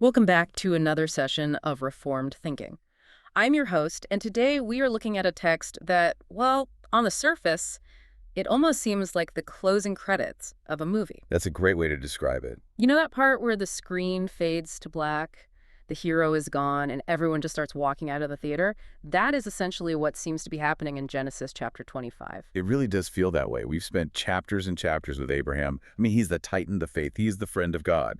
Welcome back to another session of Reformed Thinking. I'm your host, and today we are looking at a text that, well, on the surface, it almost seems like the closing credits of a movie. That's a great way to describe it. You know that part where the screen fades to black, the hero is gone, and everyone just starts walking out of the theater? That is essentially what seems to be happening in Genesis chapter 25. It really does feel that way. We've spent chapters and chapters with Abraham. I mean, he's the titan of the faith. He's the friend of God.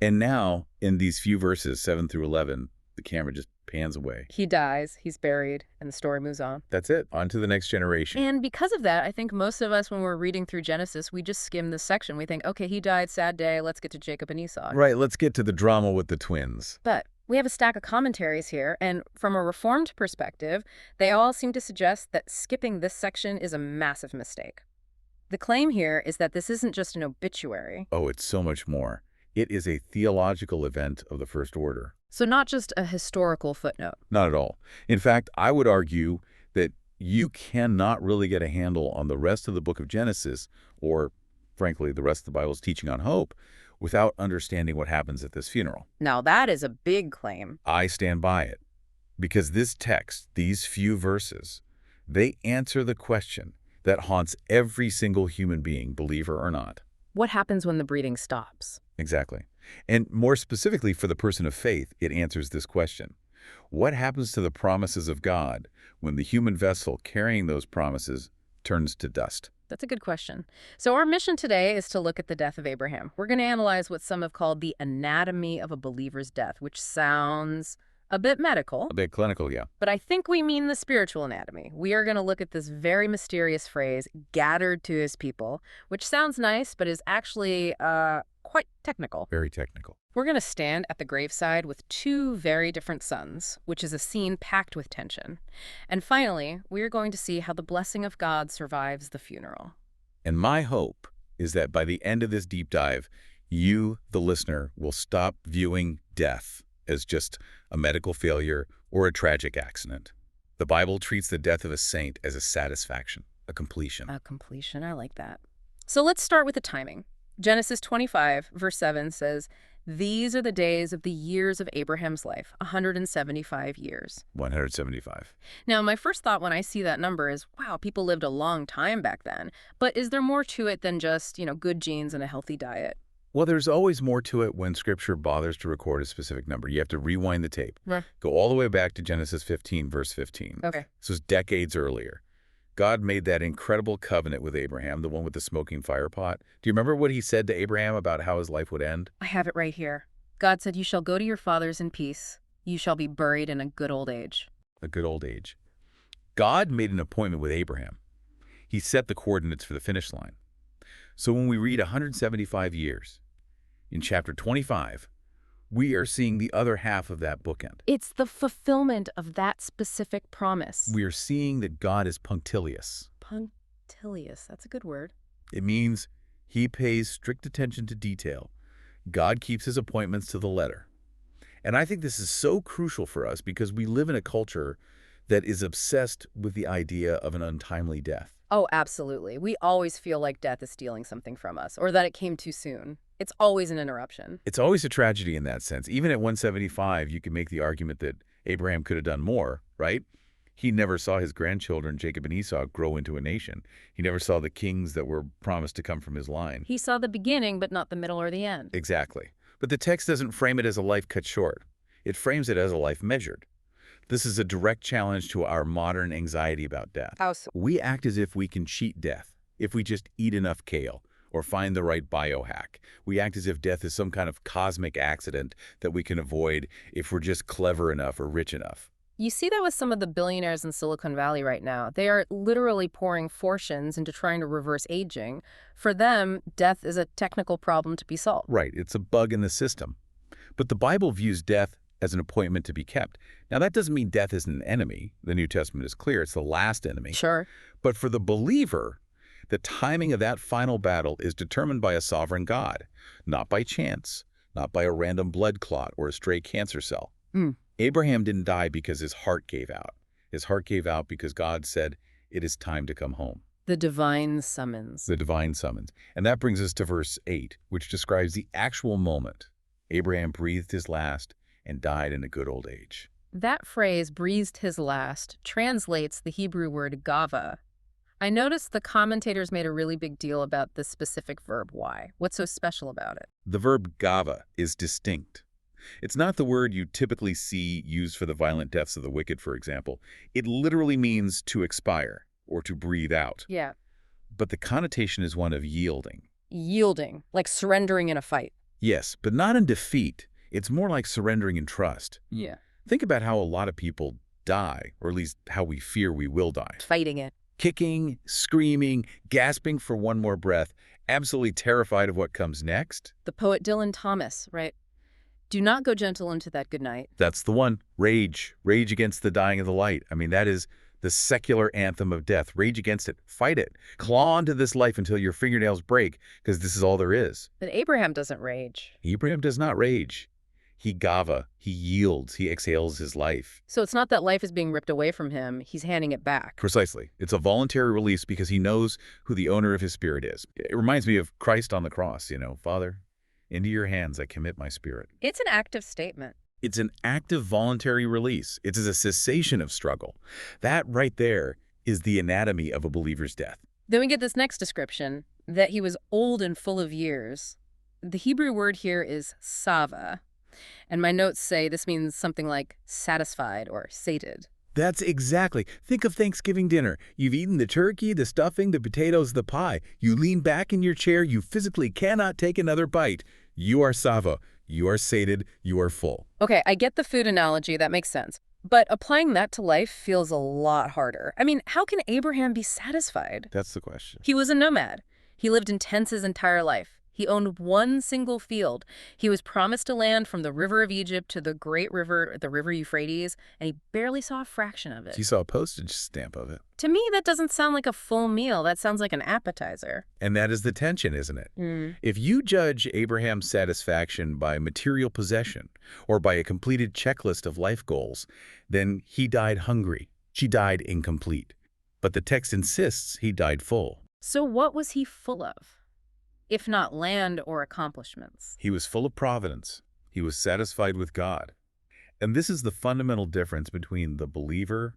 And now, in these few verses, 7 through 11, the camera just pans away. He dies, he's buried, and the story moves on. That's it. On to the next generation. And because of that, I think most of us, when we're reading through Genesis, we just skim this section. We think, okay, he died, sad day, let's get to Jacob and Esau. Right, let's get to the drama with the twins. But we have a stack of commentaries here, and from a Reformed perspective, they all seem to suggest that skipping this section is a massive mistake. The claim here is that this isn't just an obituary. Oh, it's so much more. It is a theological event of the first order. So not just a historical footnote. Not at all. In fact, I would argue that you cannot really get a handle on the rest of the book of Genesis, or, frankly, the rest of the Bible's teaching on hope, without understanding what happens at this funeral. Now, that is a big claim. I stand by it. Because this text, these few verses, they answer the question that haunts every single human being, believer or not. What happens when the breeding stops? Exactly. And more specifically for the person of faith, it answers this question. What happens to the promises of God when the human vessel carrying those promises turns to dust? That's a good question. So our mission today is to look at the death of Abraham. We're going to analyze what some have called the anatomy of a believer's death, which sounds a bit medical. A bit clinical, yeah. But I think we mean the spiritual anatomy. We are going to look at this very mysterious phrase, gathered to his people, which sounds nice, but is actually quite technical. Very technical. We're going to stand at the graveside with two very different sons, which is a scene packed with tension. And finally, we are going to see how the blessing of God survives the funeral. And my hope is that by the end of this deep dive, you, the listener, will stop viewing death as just a medical failure or a tragic accident. The Bible treats the death of a saint as a satisfaction, a completion. A completion, I like that. So let's start with the timing. Genesis 25, verse 7 says, "These are the days of the years of Abraham's life, 175 years. 175. Now, my first thought when I see that number is, wow, people lived a long time back then. But is there more to it than just, good genes and a healthy diet? Well, there's always more to it when Scripture bothers to record a specific number. You have to rewind the tape. Right. Go all the way back to Genesis 15, verse 15. Okay. This was decades earlier. God made that incredible covenant with Abraham, the one with the smoking fire pot. Do you remember what he said to Abraham about how his life would end? I have it right here. God said, "You shall go to your fathers in peace. You shall be buried in a good old age." A good old age. God made an appointment with Abraham. He set the coordinates for the finish line. So when we read 175 years, in chapter 25, we are seeing the other half of that bookend. It's the fulfillment of that specific promise. We are seeing that God is punctilious. Punctilious, that's a good word. It means he pays strict attention to detail. God keeps his appointments to the letter. And I think this is so crucial for us because we live in a culture that is obsessed with the idea of an untimely death. Oh, absolutely. We always feel like death is stealing something from us, or that it came too soon. It's always an interruption. It's always a tragedy in that sense. Even at 175, you can make the argument that Abraham could have done more, right? He never saw his grandchildren, Jacob and Esau, grow into a nation. He never saw the kings that were promised to come from his line. He saw the beginning, but not the middle or the end. Exactly. But the text doesn't frame it as a life cut short. It frames it as a life measured. This is a direct challenge to our modern anxiety about death. How so? We act as if we can cheat death, if we just eat enough kale or find the right biohack. We act as if death is some kind of cosmic accident that we can avoid if we're just clever enough or rich enough. You see that with some of the billionaires in Silicon Valley right now. They are literally pouring fortunes into trying to reverse aging. For them, death is a technical problem to be solved. Right, it's a bug in the system. But the Bible views death as an appointment to be kept. Now, that doesn't mean death is an enemy. The New Testament is clear. It's the last enemy. Sure. But for the believer, the timing of that final battle is determined by a sovereign God, not by chance, not by a random blood clot or a stray cancer cell. Abraham didn't die because his heart gave out. His heart gave out because God said, "It is time to come home." The divine summons. The divine summons. And that brings us to verse 8, which describes the actual moment. Abraham breathed his last and died in a good old age. That phrase, breathed his last, translates the Hebrew word gava. I noticed the commentators made a really big deal about this specific verb. Why? What's so special about it? The verb gava is distinct. It's not the word you typically see used for the violent deaths of the wicked, for example. It literally means to expire or to breathe out. Yeah. But the connotation is one of yielding. Yielding, like surrendering in a fight. Yes, but not in defeat. It's more like surrendering in trust. Yeah. Think about how a lot of people die, or at least how we fear we will die. Fighting it. Kicking, screaming, gasping for one more breath, absolutely terrified of what comes next. The poet Dylan Thomas, right? Do not go gentle into that good night. That's the one. Rage. Rage against the dying of the light. I mean, that is the secular anthem of death. Rage against it. Fight it. Claw onto this life until your fingernails break, because this is all there is. But Abraham doesn't rage. Abraham does not rage. He gava. He yields. He exhales his life. So it's not that life is being ripped away from him. He's handing it back. Precisely. It's a voluntary release because he knows who the owner of his spirit is. It reminds me of Christ on the cross, Father, into your hands I commit my spirit. It's an active statement. It's an active voluntary release. It's a cessation of struggle. That right there is the anatomy of a believer's death. Then we get this next description, that he was old and full of years. The Hebrew word here is sava. And my notes say this means something like satisfied or sated. That's exactly. Think of Thanksgiving dinner. You've eaten the turkey, the stuffing, the potatoes, the pie. You lean back in your chair. You physically cannot take another bite. You are sava. You are sated. You are full. Okay, I get the food analogy. That makes sense. But applying that to life feels a lot harder. I mean, how can Abraham be satisfied? That's the question. He was a nomad. He lived in tents his entire life. He owned one single field. He was promised a land from the river of Egypt to the great river, the river Euphrates, and he barely saw a fraction of it. He saw a postage stamp of it. To me, that doesn't sound like a full meal. That sounds like an appetizer. And that is the tension, isn't it? If you judge Abraham's satisfaction by material possession or by a completed checklist of life goals, then he died hungry. She died incomplete. But the text insists he died full. So what was he full of? If not land or accomplishments. He was full of providence. He was satisfied with God. And this is the fundamental difference between the believer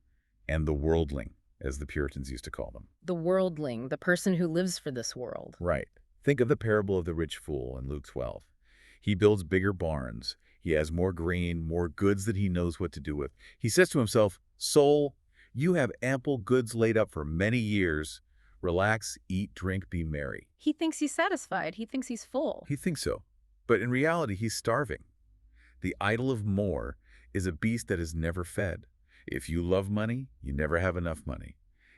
and the worldling, as the Puritans used to call them. The worldling, the person who lives for this world. Right. Think of the parable of the rich fool in Luke 12. He builds bigger barns. He has more grain, more goods that he knows what to do with. He says to himself, "Soul, you have ample goods laid up for many years. Relax, eat, drink, be merry." He thinks he's satisfied. He thinks he's full. He thinks so. But in reality, he's starving. The idol of more is a beast that is never fed. If you love money, you never have enough money.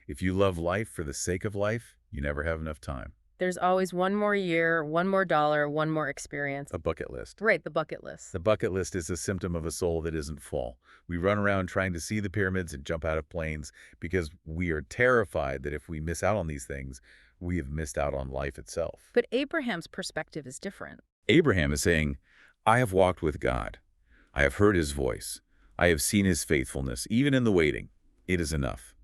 If you love life for the sake of life, you never have enough time. There's always one more year, one more dollar, one more experience. A bucket list. Right, the bucket list. The bucket list is a symptom of a soul that isn't full. We run around trying to see the pyramids and jump out of planes because we are terrified that if we miss out on these things, we have missed out on life itself. But Abraham's perspective is different. Abraham is saying, I have walked with God. I have heard his voice. I have seen his faithfulness, even in the waiting. It is enough.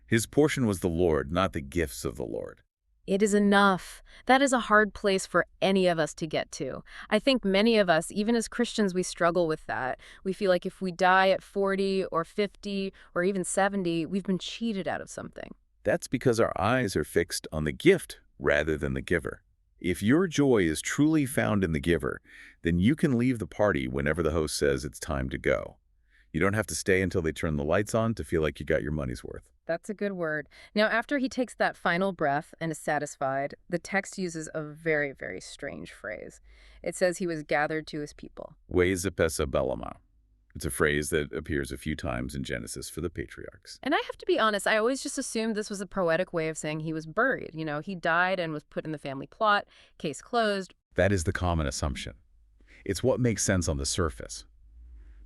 His portion was the Lord, not the gifts of the Lord. It is enough. That is a hard place for any of us to get to. I think many of us, even as Christians, we struggle with that. We feel like if we die at 40 or 50 or even 70, we've been cheated out of something. That's because our eyes are fixed on the gift rather than the giver. If your joy is truly found in the giver, then you can leave the party whenever the host says it's time to go. You don't have to stay until they turn the lights on to feel like you got your money's worth. That's a good word. Now, after he takes that final breath and is satisfied, the text uses a very, very strange phrase. It says he was gathered to his people. Weizepesa belama. It's a phrase that appears a few times in Genesis for the patriarchs. And I have to be honest, I always just assumed this was a poetic way of saying he was buried. He died and was put in the family plot, case closed. That is the common assumption. It's what makes sense on the surface.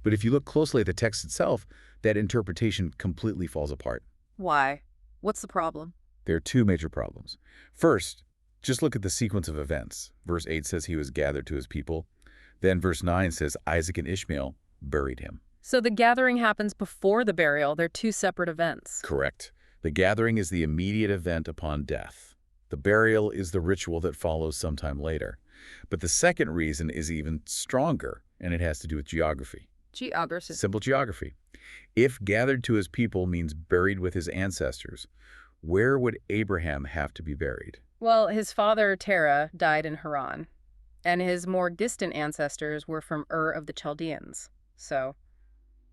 But if you look closely at the text itself, that interpretation completely falls apart. Why? What's the problem? There are two major problems. First, just look at the sequence of events. Verse 8 says he was gathered to his people. Then verse 9 says Isaac and Ishmael buried him. So the gathering happens before the burial. They're two separate events. Correct. The gathering is the immediate event upon death. The burial is the ritual that follows sometime later. But the second reason is even stronger, and it has to do with geography. Geography. Simple geography. If gathered to his people means buried with his ancestors, where would Abraham have to be buried? Well, his father, Terah, died in Haran, and his more distant ancestors were from Ur of the Chaldeans. So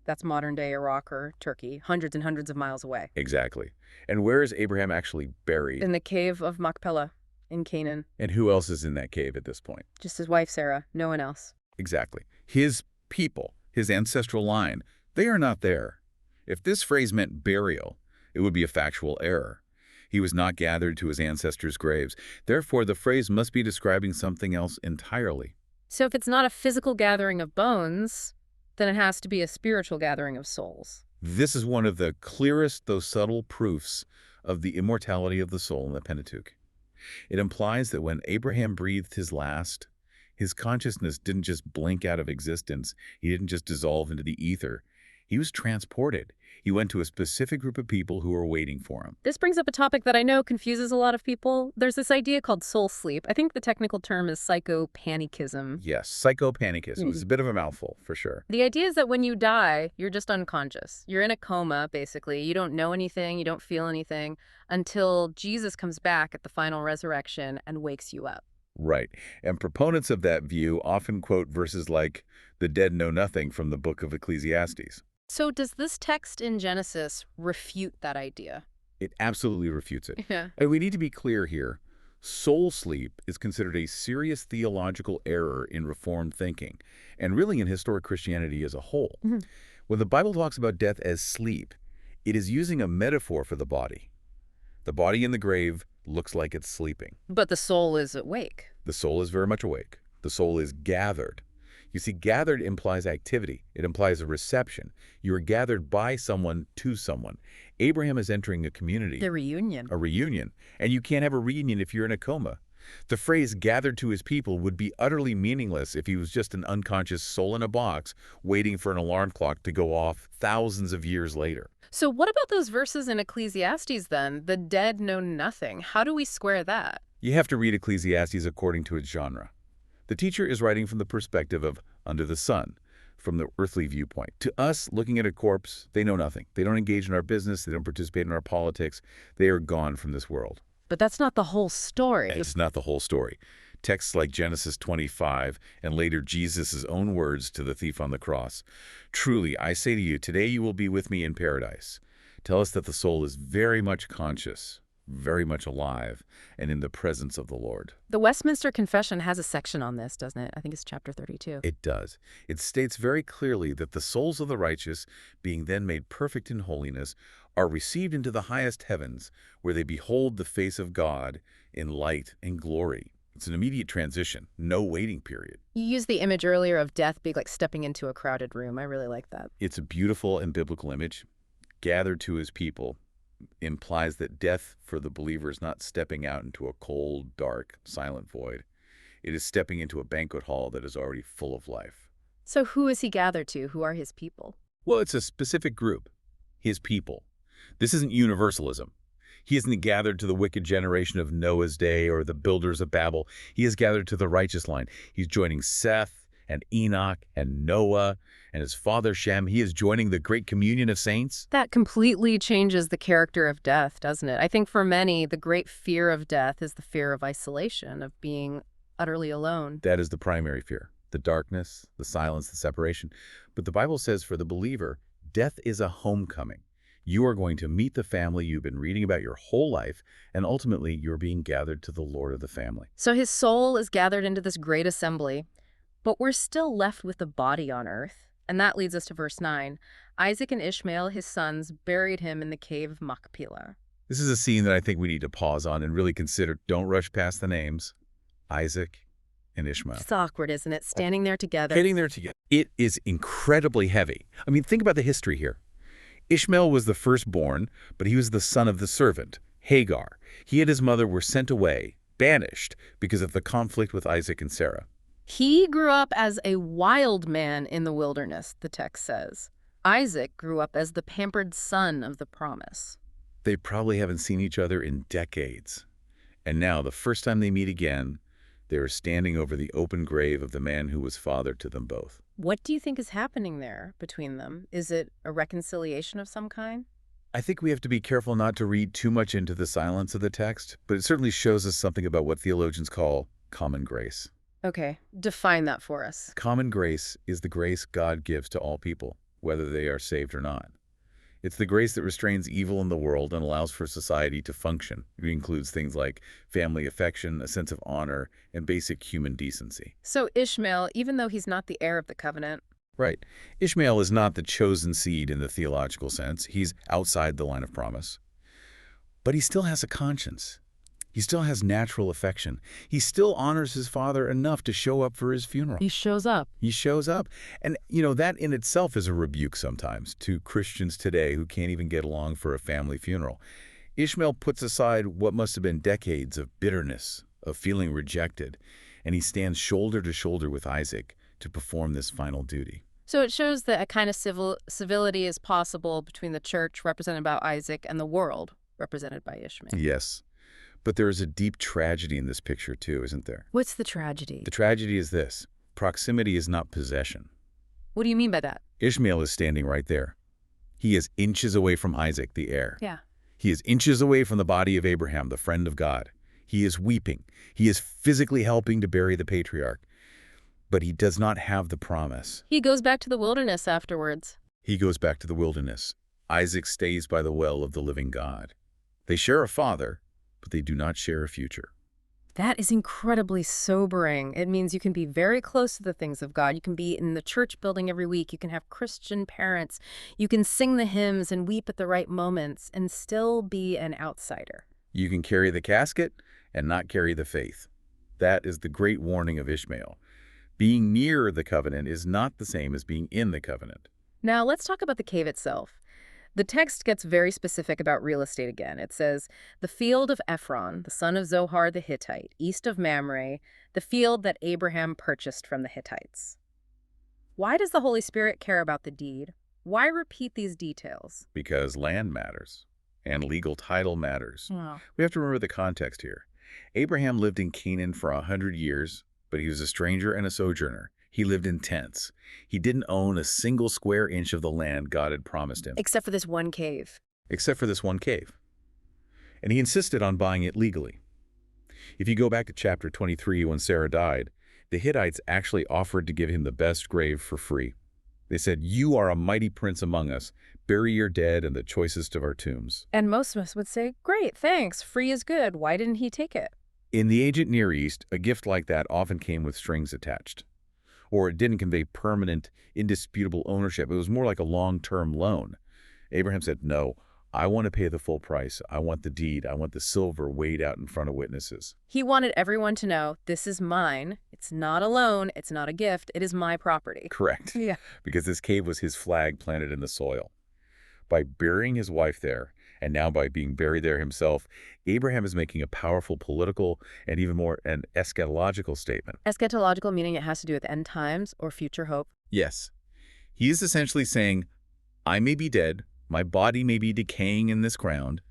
that's modern-day Iraq or Turkey, hundreds and hundreds of miles away. Exactly. And where is Abraham actually buried? In the cave of Machpelah in Canaan. And who else is in that cave at this point? Just his wife, Sarah. No one else. Exactly. His people, his ancestral line, they are not there. If this phrase meant burial, it would be a factual error. He was not gathered to his ancestors' graves. Therefore, the phrase must be describing something else entirely. So if it's not a physical gathering of bones, then it has to be a spiritual gathering of souls. This is one of the clearest, though subtle, proofs of the immortality of the soul in the Pentateuch. It implies that when Abraham breathed his last, his consciousness didn't just blink out of existence. He didn't just dissolve into the ether. He was transported. He went to a specific group of people who were waiting for him. This brings up a topic that I know confuses a lot of people. There's this idea called soul sleep. I think the technical term is psychopanichism. Yes, psychopanichism. It's a bit of a mouthful, for sure. The idea is that when you die, you're just unconscious. You're in a coma, basically. You don't know anything, you don't feel anything, until Jesus comes back at the final resurrection and wakes you up. Right. And proponents of that view often quote verses like, "The dead know nothing" from the book of Ecclesiastes. So does this text in Genesis refute that idea? It absolutely refutes it. Yeah. And we need to be clear here. Soul sleep is considered a serious theological error in Reformed thinking, and really in historic Christianity as a whole. When the Bible talks about death as sleep, it is using a metaphor for the body. The body in the grave looks like it's sleeping. But the soul is awake. The soul is very much awake. The soul is gathered. You see, gathered implies activity. It implies a reception. You are gathered by someone to someone. Abraham is entering a community. The reunion. A reunion. And you can't have a reunion if you're in a coma. The phrase gathered to his people would be utterly meaningless if he was just an unconscious soul in a box waiting for an alarm clock to go off thousands of years later. So what about those verses in Ecclesiastes then? The dead know nothing. How do we square that? You have to read Ecclesiastes according to its genre. The teacher is writing from the perspective of under the sun, from the earthly viewpoint. To us, looking at a corpse, they know nothing. They don't engage in our business. They don't participate in our politics. They are gone from this world. But that's not the whole story. It's not the whole story. Texts like Genesis 25 and later Jesus' own words to the thief on the cross. "Truly, I say to you, today you will be with me in paradise," tell us that the soul is very much conscious, very much alive, and in the presence of the Lord. The Westminster Confession has a section on this, doesn't it? I think it's chapter 32. It does. It states very clearly that the souls of the righteous, being then made perfect in holiness, are received into the highest heavens, where they behold the face of God in light and glory. It's an immediate transition, no waiting period. You used the image earlier of death being like stepping into a crowded room. I really like that. It's a beautiful and biblical image. Gathered to his people implies that death for the believer is not stepping out into a cold, dark, silent void. It is stepping into a banquet hall that is already full of life. So who is he gathered to? Who are his people? Well, it's a specific group, his people. This isn't universalism. He isn't gathered to the wicked generation of Noah's day or the builders of Babel. He is gathered to the righteous line. He's joining Seth and Enoch and Noah and his father Shem. He is joining the great communion of saints. That completely changes the character of death, doesn't it? I think for many, the great fear of death is the fear of isolation, of being utterly alone. That is the primary fear, the darkness, the silence, the separation. But the Bible says for the believer, death is a homecoming. You are going to meet the family you've been reading about your whole life, and ultimately you're being gathered to the Lord of the family. So his soul is gathered into this great assembly, but we're still left with the body on earth. And that leads us to verse 9. Isaac and Ishmael, his sons, buried him in the cave of Machpelah. This is a scene that I think we need to pause on and really consider. Don't rush past the names. Isaac and Ishmael. It's awkward, isn't it? Standing there together. Hitting there together. It is incredibly heavy. I mean, think about the history here. Ishmael was the firstborn, but he was the son of the servant, Hagar. He and his mother were sent away, banished, because of the conflict with Isaac and Sarah. He grew up as a wild man in the wilderness, the text says. Isaac grew up as the pampered son of the promise. They probably haven't seen each other in decades. And now, the first time they meet again, They are standing over the open grave of the man who was father to them both. What do you think is happening there between them? Is it a reconciliation of some kind? I think we have to be careful not to read too much into the silence of the text, but it certainly shows us something about what theologians call common grace. Okay, define that for us. Common grace is the grace God gives to all people, whether they are saved or not. It's the grace that restrains evil in the world and allows for society to function. It includes things like family affection, a sense of honor, and basic human decency. So Ishmael, even though he's not the heir of the covenant. Right. Ishmael is not the chosen seed in the theological sense. He's outside the line of promise. But he still has a conscience. He still has natural affection. He still honors his father enough to show up for his funeral. He shows up. He shows up. And, that in itself is a rebuke sometimes to Christians today who can't even get along for a family funeral. Ishmael puts aside what must have been decades of bitterness, of feeling rejected, and he stands shoulder to shoulder with Isaac to perform this final duty. So it shows that a kind of civility is possible between the church, represented by Isaac, and the world, represented by Ishmael. Yes. But there is a deep tragedy in this picture too, isn't there? What's the tragedy? The tragedy is this. Proximity is not possession. What do you mean by that? Ishmael is standing right there. He is inches away from Isaac, the heir. Yeah. He is inches away from the body of Abraham, the friend of God. He is weeping. He is physically helping to bury the patriarch. But he does not have the promise. He goes back to the wilderness afterwards. He goes back to the wilderness. Isaac stays by the well of the living God. They share a father, but they do not share a future. That is incredibly sobering. It means you can be very close to the things of God. You can be in the church building every week. You can have Christian parents. You can sing the hymns and weep at the right moments and still be an outsider. You can carry the casket and not carry the faith. That is the great warning of Ishmael. Being near the covenant is not the same as being in the covenant. Now, let's talk about the cave itself. The text gets very specific about real estate again. It says, the field of Ephron, the son of Zohar the Hittite, east of Mamre, the field that Abraham purchased from the Hittites. Why does the Holy Spirit care about the deed? Why repeat these details? Because land matters, and legal title matters. Wow. We have to remember the context here. Abraham lived in Canaan for 100 years, but he was a stranger and a sojourner. He lived in tents. He didn't own a single square inch of the land God had promised him. Except for this one cave. Except for this one cave. And he insisted on buying it legally. If you go back to chapter 23, when Sarah died, the Hittites actually offered to give him the best grave for free. They said, "You are a mighty prince among us. Bury your dead in the choicest of our tombs." And most of us would say, great, thanks, free is good. Why didn't he take it? In the ancient Near East, a gift like that often came with strings attached. Or it didn't convey permanent, indisputable ownership. It was more like a long-term loan. Abraham said, "No, I want to pay the full price. I want the deed. I want the silver weighed out in front of witnesses." He wanted everyone to know, this is mine. It's not a loan. It's not a gift. It is my property. Correct. Yeah. Because this cave was his flag planted in the soil. By burying his wife there, and now by being buried there himself, Abraham is making a powerful political and even more an eschatological statement. Eschatological meaning it has to do with end times or future hope. Yes. He is essentially saying, I may be dead, my body may be decaying in this ground,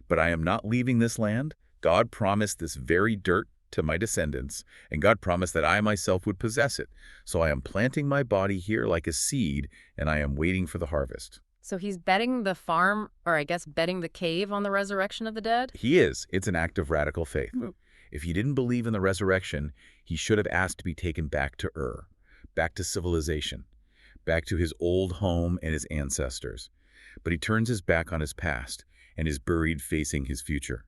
but I am not leaving this land. God promised this very dirt to my descendants, and God promised that I myself would possess it. So I am planting my body here like a seed, and I am waiting for the harvest. So he's betting the farm, or I guess betting the cave on the resurrection of the dead? He is. It's an act of radical faith. If he didn't believe in the resurrection, he should have asked to be taken back to Ur, back to civilization, back to his old home and his ancestors. But he turns his back on his past and is buried facing his future.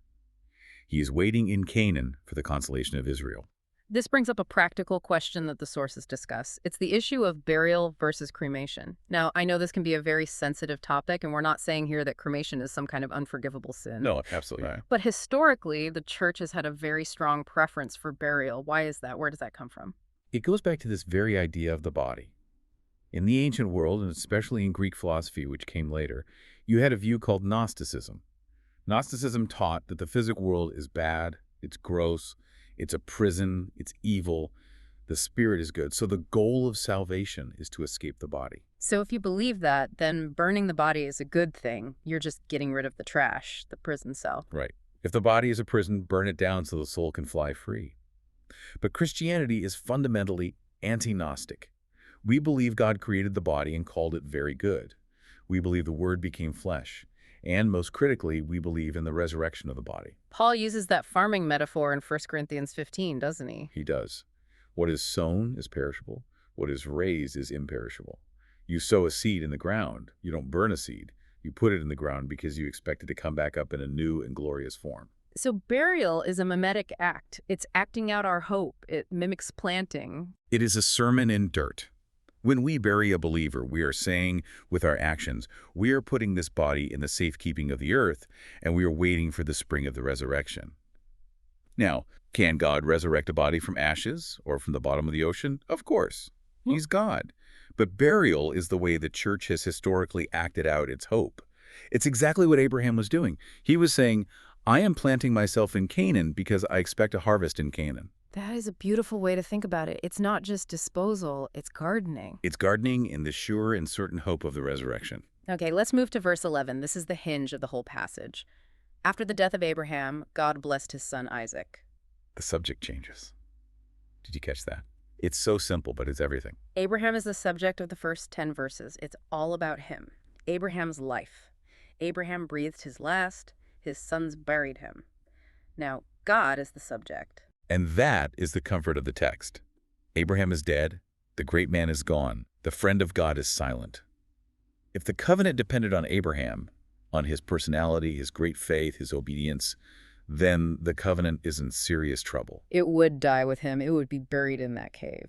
He is waiting in Canaan for the consolation of Israel. This brings up a practical question that the sources discuss. It's the issue of burial versus cremation. Now, I know this can be a very sensitive topic, and we're not saying here that cremation is some kind of unforgivable sin. No, absolutely not. But historically, the church has had a very strong preference for burial. Why is that? Where does that come from? It goes back to this very idea of the body. In the ancient world, and especially in Greek philosophy, which came later, you had a view called Gnosticism. Gnosticism taught that the physical world is bad, it's gross, it's a prison, it's evil, the spirit is good. So the goal of salvation is to escape the body. So if you believe that, then burning the body is a good thing. You're just getting rid of the trash, the prison cell. Right. If the body is a prison, burn it down so the soul can fly free. But Christianity is fundamentally anti-Gnostic. We believe God created the body and called it very good. We believe the Word became flesh. And most critically, we believe in the resurrection of the body. Paul uses that farming metaphor in 1 Corinthians 15, doesn't he? He does. What is sown is perishable. What is raised is imperishable. You sow a seed in the ground. You don't burn a seed. You put it in the ground because you expect it to come back up in a new and glorious form. So burial is a mimetic act. It's acting out our hope. It mimics planting. It is a sermon in dirt. When we bury a believer, we are saying with our actions, we are putting this body in the safekeeping of the earth, and we are waiting for the spring of the resurrection. Now, can God resurrect a body from ashes or from the bottom of the ocean? Of course. He's God. But burial is the way the church has historically acted out its hope. It's exactly what Abraham was doing. He was saying, I am planting myself in Canaan because I expect a harvest in Canaan. That is a beautiful way to think about it. It's not just disposal, it's gardening. It's gardening in the sure and certain hope of the resurrection. Okay, let's move to verse 11. This is the hinge of the whole passage. After the death of Abraham, God blessed his son Isaac. The subject changes. Did you catch that? It's so simple, but it's everything. Abraham is the subject of the first 10 verses. It's all about him. Abraham's life. Abraham breathed his last. His sons buried him. Now, God is the subject. And that is the comfort of the text. Abraham is dead. The great man is gone. The friend of God is silent. If the covenant depended on Abraham, on his personality, his great faith, his obedience, then the covenant is in serious trouble. It would die with him. It would be buried in that cave.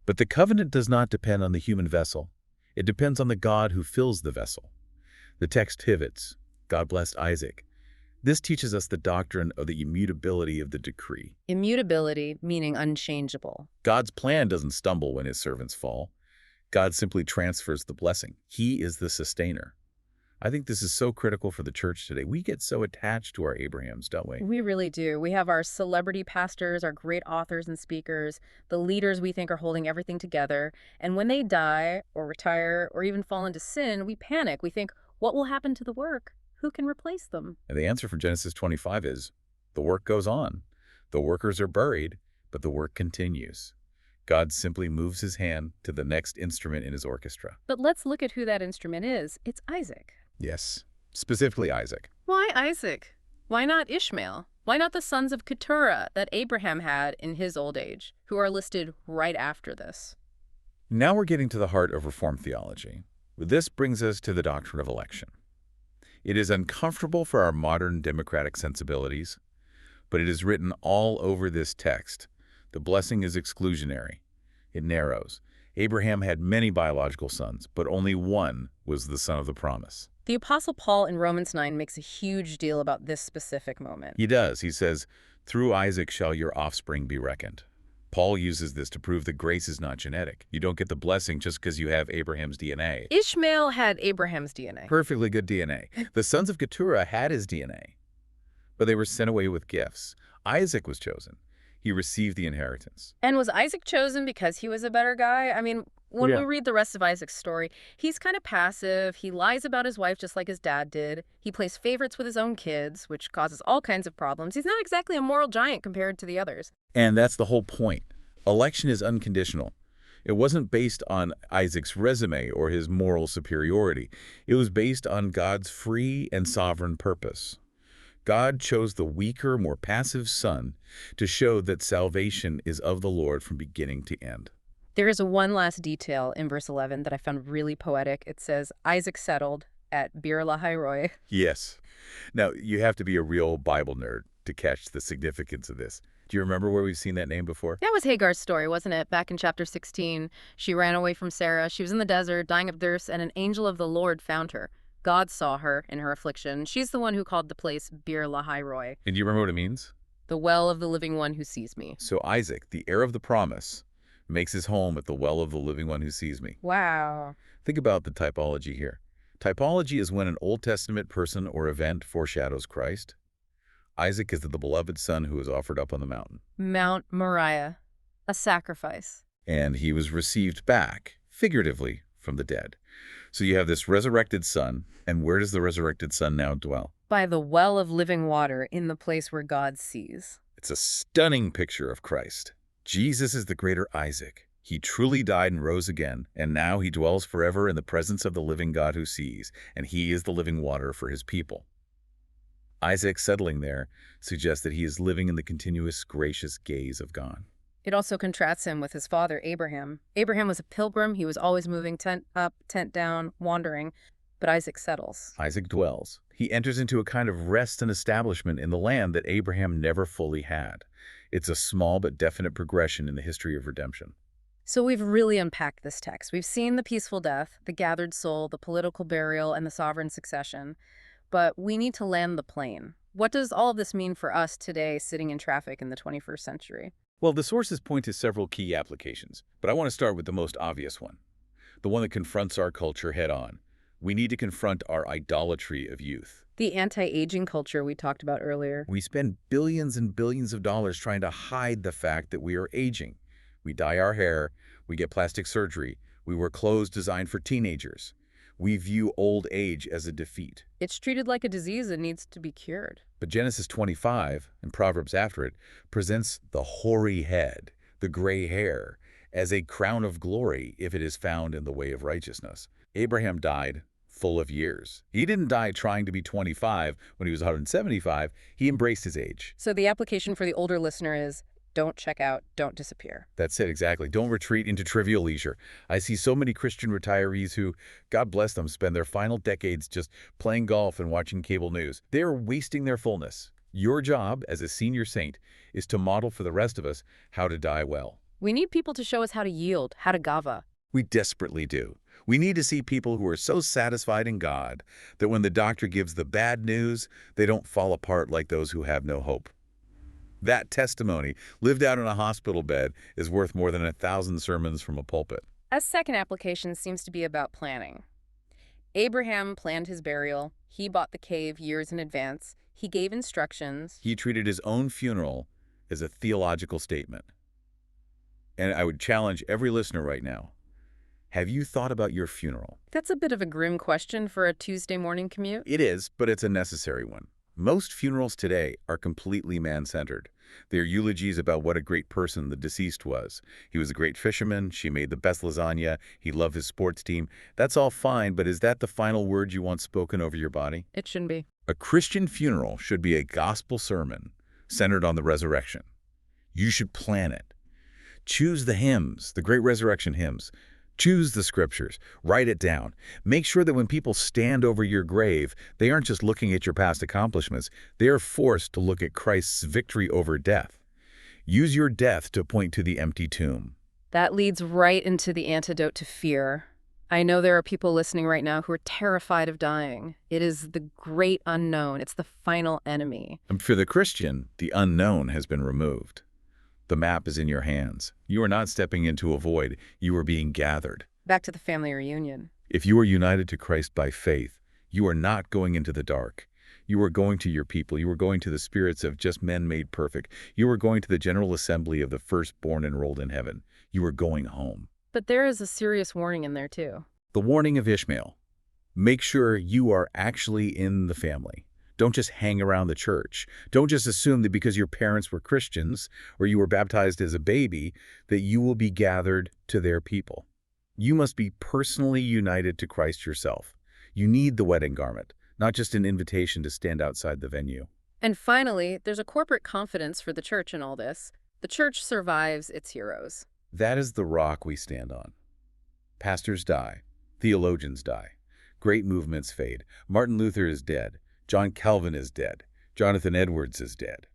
But the covenant does not depend on the human vessel. It depends on the God who fills the vessel. The text pivots. God blessed Isaac. This teaches us the doctrine of the immutability of the decree. Immutability, meaning unchangeable. God's plan doesn't stumble when his servants fall. God simply transfers the blessing. He is the sustainer. I think this is so critical for the church today. We get so attached to our Abrahams, don't we? We really do. We have our celebrity pastors, our great authors and speakers, the leaders we think are holding everything together. And when they die or retire or even fall into sin, we panic. We think, what will happen to the work? Who can replace them? And the answer from Genesis 25 is, the work goes on. The workers are buried, but the work continues. God simply moves his hand to the next instrument in his orchestra. But let's look at who that instrument is. It's Isaac. Yes, specifically Isaac. Why Isaac? Why not Ishmael? Why not the sons of Keturah that Abraham had in his old age, who are listed right after this? Now we're getting to the heart of Reformed theology. This brings us to the doctrine of election. It is uncomfortable for our modern democratic sensibilities, but it is written all over this text. The blessing is exclusionary. It narrows. Abraham had many biological sons, but only one was the son of the promise. The Apostle Paul in Romans 9 makes a huge deal about this specific moment. He does. He says, through Isaac shall your offspring be reckoned. Paul uses this to prove that grace is not genetic. You don't get the blessing just because you have Abraham's DNA. Ishmael had Abraham's DNA. Perfectly good DNA. The sons of Keturah had his DNA, but they were sent away with gifts. Isaac was chosen. He received the inheritance. And was Isaac chosen because he was a better guy? I mean, when we read the rest of Isaac's story, he's kind of passive. He lies about his wife just like his dad did. He plays favorites with his own kids, which causes all kinds of problems. He's not exactly a moral giant compared to the others. And that's the whole point. Election is unconditional. It wasn't based on Isaac's resume or his moral superiority. It was based on God's free and sovereign purpose. God chose the weaker, more passive son to show that salvation is of the Lord from beginning to end. There is one last detail in verse 11 that I found really poetic. It says, Isaac settled at Bir Lahai-roi. Yes. Now, you have to be a real Bible nerd to catch the significance of this. Do you remember where we've seen that name before? That was Hagar's story, wasn't it? Back in chapter 16, she ran away from Sarah. She was in the desert, dying of thirst, and an angel of the Lord found her. God saw her in her affliction. She's the one who called the place Bir Lahai-roi. And do you remember what it means? The well of the living one who sees me. So Isaac, the heir of the promise, makes his home at the well of the living one who sees me. Wow. Think about the typology here. Typology is when an Old Testament person or event foreshadows Christ. Isaac is the beloved son who was offered up on the mountain. Mount Moriah, a sacrifice. And he was received back, figuratively, from the dead. So you have this resurrected son, and where does the resurrected son now dwell? By the well of living water in the place where God sees. It's a stunning picture of Christ. Jesus is the greater Isaac. He truly died and rose again, and now he dwells forever in the presence of the living God who sees, and he is the living water for his people. Isaac settling there suggests that he is living in the continuous, gracious gaze of God. It also contrasts him with his father, Abraham. Abraham was a pilgrim. He was always moving, tent up, tent down, wandering. But Isaac settles. Isaac dwells. He enters into a kind of rest and establishment in the land that Abraham never fully had. It's a small but definite progression in the history of redemption. So we've really unpacked this text. We've seen the peaceful death, the gathered soul, the political burial, and the sovereign succession. But we need to land the plane. What does all of this mean for us today sitting in traffic in the 21st century? Well, the sources point to several key applications, but I want to start with the most obvious one, the one that confronts our culture head-on. We need to confront our idolatry of youth. The anti-aging culture we talked about earlier. We spend billions and billions of dollars trying to hide the fact that we are aging. We dye our hair, we get plastic surgery, we wear clothes designed for teenagers. We view old age as a defeat. It's treated like a disease that needs to be cured. But Genesis 25, and Proverbs after it, presents the hoary head, the gray hair, as a crown of glory if it is found in the way of righteousness. Abraham died full of years. He didn't die trying to be 25 when he was 175. He embraced his age. So the application for the older listener is, don't check out, don't disappear. That's it, exactly. Don't retreat into trivial leisure. I see so many Christian retirees who, God bless them, spend their final decades just playing golf and watching cable news. They're wasting their fullness. Your job as a senior saint is to model for the rest of us how to die well. We need people to show us how to yield, how to gava. We desperately do. We need to see people who are so satisfied in God that when the doctor gives the bad news, they don't fall apart like those who have no hope. That testimony, lived out in a hospital bed, is worth more than 1,000 sermons from a pulpit. A second application seems to be about planning. Abraham planned his burial. He bought the cave years in advance. He gave instructions. He treated his own funeral as a theological statement. And I would challenge every listener right now. Have you thought about your funeral? That's a bit of a grim question for a Tuesday morning commute. It is, but it's a necessary one. Most funerals today are completely man-centered. They're eulogies about what a great person the deceased was. He was a great fisherman, she made the best lasagna, he loved his sports team. That's all fine, but is that the final word you want spoken over your body? It shouldn't be. A Christian funeral should be a gospel sermon centered on the resurrection. You should plan it. Choose the hymns, the great resurrection hymns. Choose the scriptures. Write it down. Make sure that when people stand over your grave, they aren't just looking at your past accomplishments. They are forced to look at Christ's victory over death. Use your death to point to the empty tomb. That leads right into the antidote to fear. I know there are people listening right now who are terrified of dying. It is the great unknown. It's the final enemy. And for the Christian, the unknown has been removed. The map is in your hands. You are not stepping into a void. You are being gathered. Back to the family reunion. If you are united to Christ by faith, you are not going into the dark. You are going to your people. You are going to the spirits of just men made perfect. You are going to the general assembly of the firstborn enrolled in heaven. You are going home. But there is a serious warning in there, too. The warning of Ishmael. Make sure you are actually in the family. Don't just hang around the church. Don't just assume that because your parents were Christians or you were baptized as a baby that you will be gathered to their people. You must be personally united to Christ yourself. You need the wedding garment, not just an invitation to stand outside the venue. And finally, there's a corporate confidence for the church in all this. The church survives its heroes. That is the rock we stand on. Pastors die. Theologians die. Great movements fade. Martin Luther is dead. John Calvin is dead. Jonathan Edwards is dead.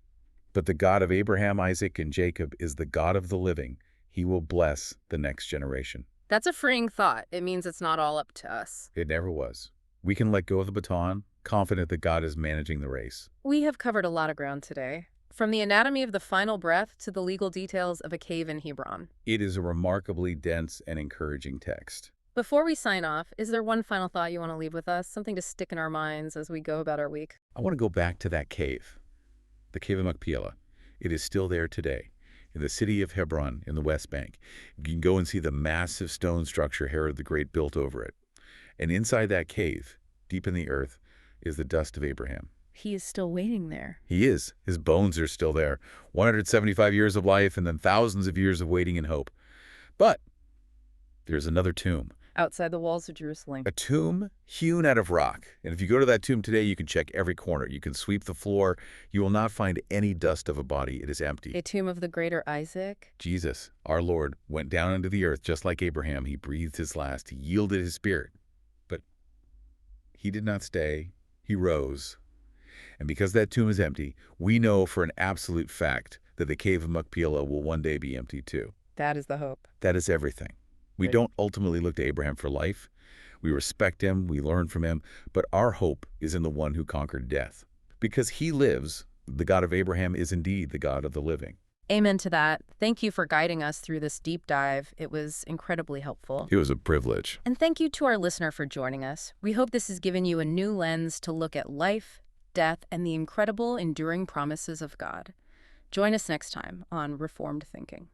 But the God of Abraham, Isaac, and Jacob is the God of the living. He will bless the next generation. That's a freeing thought. It means it's not all up to us. It never was. We can let go of the baton, confident that God is managing the race. We have covered a lot of ground today. From the anatomy of the final breath to the legal details of a cave in Hebron. It is a remarkably dense and encouraging text. Before we sign off, is there one final thought you want to leave with us? Something to stick in our minds as we go about our week? I want to go back to that cave, the cave of Machpelah. It is still there today, in the city of Hebron in the West Bank. You can go and see the massive stone structure Herod the Great built over it. And inside that cave, deep in the earth, is the dust of Abraham. he is still waiting there. He is. His bones are still there. 175 years of life and then thousands of years of waiting and hope. But there's another tomb. Outside the walls of Jerusalem. A tomb hewn out of rock. And if you go to that tomb today, you can check every corner. You can sweep the floor. You will not find any dust of a body. It is empty. A tomb of the greater Isaac. Jesus, our Lord, went down into the earth just like Abraham. He breathed his last. He yielded his spirit. But he did not stay. He rose. And because that tomb is empty, we know for an absolute fact that the cave of Machpelah will one day be empty too. That is the hope. That is everything. We don't ultimately look to Abraham for life. We respect him, we learn from him, but our hope is in the one who conquered death. Because he lives, the God of Abraham is indeed the God of the living. Amen to that. Thank you for guiding us through this deep dive. It was incredibly helpful. It was a privilege. And thank you to our listener for joining us. We hope this has given you a new lens to look at life, death, and the incredible, enduring promises of God. Join us next time on Reformed Thinking.